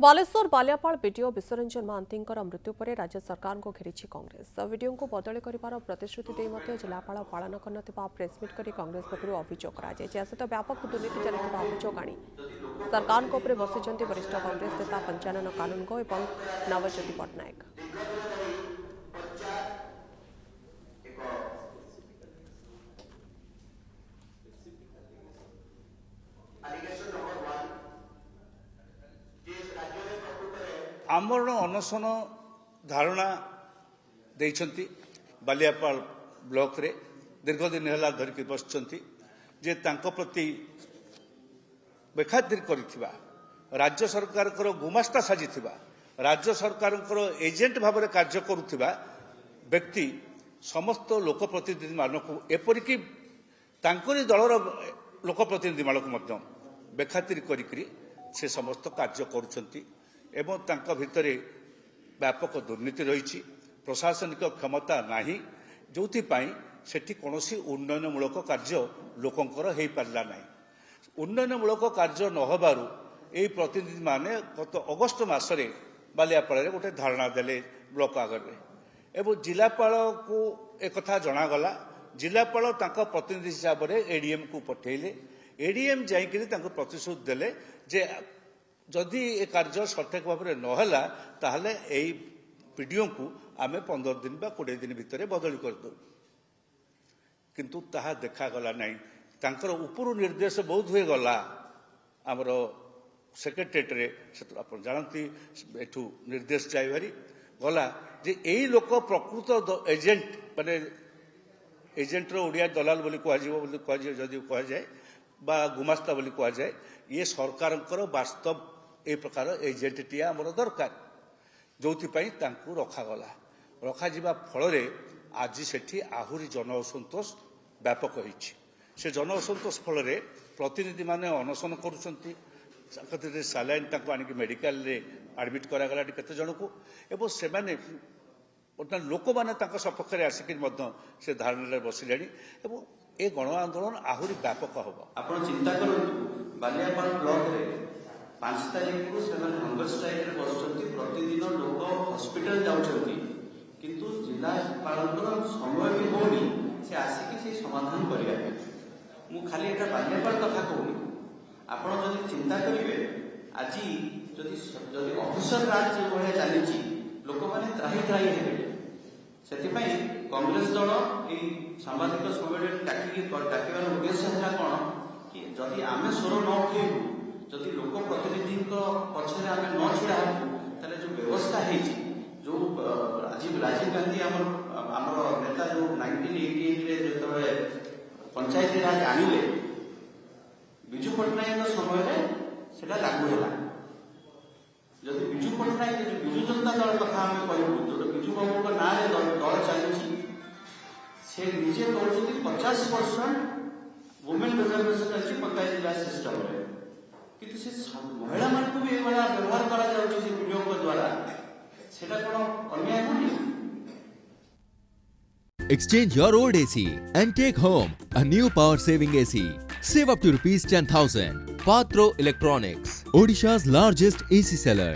Baleshwar Baliapal BDO Biswaranjan Mahanti मृत्यु पर राज्य सरकार को घेरी कांग्रेस वीडियो को बदली कर प्रतिश्रुति दे जिलापाल पालन कर प्रेसमिट कर कांग्रेस पक्ष अभियोग सहित व्यापक दुर्नीति चलता अभियोग आनी सरकार बसिंट वरिष्ठ कांग्रेस नेता पंचानन कानूनगो और नवज्योति पट्टनायक। आमरण अनशन धारणा देइछंती बालियापाल ब्लॉक रे दीर्घ दिन है धरिकी बसचंती जे तांको प्रति बेखातिर करिथिबा राज्य सरकार गुमास्ता साजिथिबा राज्य सरकार एजेंट भाव में कार्य करुथिबा व्यक्ति समस्त लोकप्रतिनिधि मानक एपरिक तांकरी दलर लोकप्रतिनिधि मानक बेखातिर करी से समस्त कार्य करुछंती एवं तांका भितरे व्यापक दुर्नीति रही प्रशासनिक क्षमता नाही जोथिपाई सेठी कौनसी उन्नयनमूलक कार्य लोकंकर हो पारा ना उन्नयनमूलक कार्य नहबारु यही प्रतिनिधि माने गत अगस्ट मासरे बालियापाल गोटे धारणा देले ब्लॉक आगे एवं जिलापाल को एक जनागला जिलापाल तांका प्रतिनिधि हिसाब से एडीएम को पठेले एडीएम जाइकरी तांको प्रतिश्रुति देले जे जदि ए कार्य सठिक भाव में नहला ताहले एई पीडीओ को आम 15 दिन बा 20 दिन भितर बदली करदे किंतु ताहा देखागला नहीं तांकर उपरू निर्देश बहुत हुए गला आमर सेक्रेटेरिएट रे आप जानती एठू निर्देश जाई भारी गला जे एई लोक प्रकृत एजेंट माने एजेंट रो ओडिया दलाल बोली कह जदि कह जाए बा गुमास्ता बोली कह जाए ये सरकार वास्तव ए प्रकार एजेंट आमर दरकार जो रखागला रखा फल आज से आहुरी जन असंतोष व्यापक होती से जन असंतोष फल प्रतिनिधि माने अनशन कर सालाइन आनिक मेडिकल आडमिट करागला केते जन को एवं से लोक मैंने सपक्ष में आसिक से धारणा बसिले एवं ए गण आंदोलन आहुरी व्यापक हम आप चिंता करूँ बालियापाल ब्लॉक रे 5 तारीख को हंगर स्ट्राइक रे बसुंती प्रतिदिन लोक हॉस्पिटल जाउछंती किंतु जिलापाल समय भी होनी से आसिक से समाधान करिया मु खाली एटा बालियापाल कथा कहूनी आपण जदि चिंता करिवे आज जदि ऑफिसर राज जे भलिया चली लोक माने त्राही त्राही हेबे सेतिपई कांग्रेस दल ए सामाजिक संगठन डाकिबार उद्देश्य है कौन कि जदि आम स्वर न उठेबू जदि लोक प्रतिनिधि पक्षे आम न छिड़ा ताले जो व्यवस्था है जो राजीव गांधी आमर नेता जो 1988 पंचायत राज आनिले विजु पट्टनायक समय से लागू है जदि विजु पट्टनायक विजु जनता दल कथा आम कहूँ जो विजु बाबू ना दल चली से निजे कहते 50% वुमेन रिजर्वेशन अच्छी पंचायत राज सिस्टम किंतु से महिला मान को भी व्यवहार करा द्वारा सेटा कौन अन्याय नहीं। Exchange your old AC and take home a new power saving AC. Save up to ₹10,000. Patro Electronics, Odisha's largest AC seller.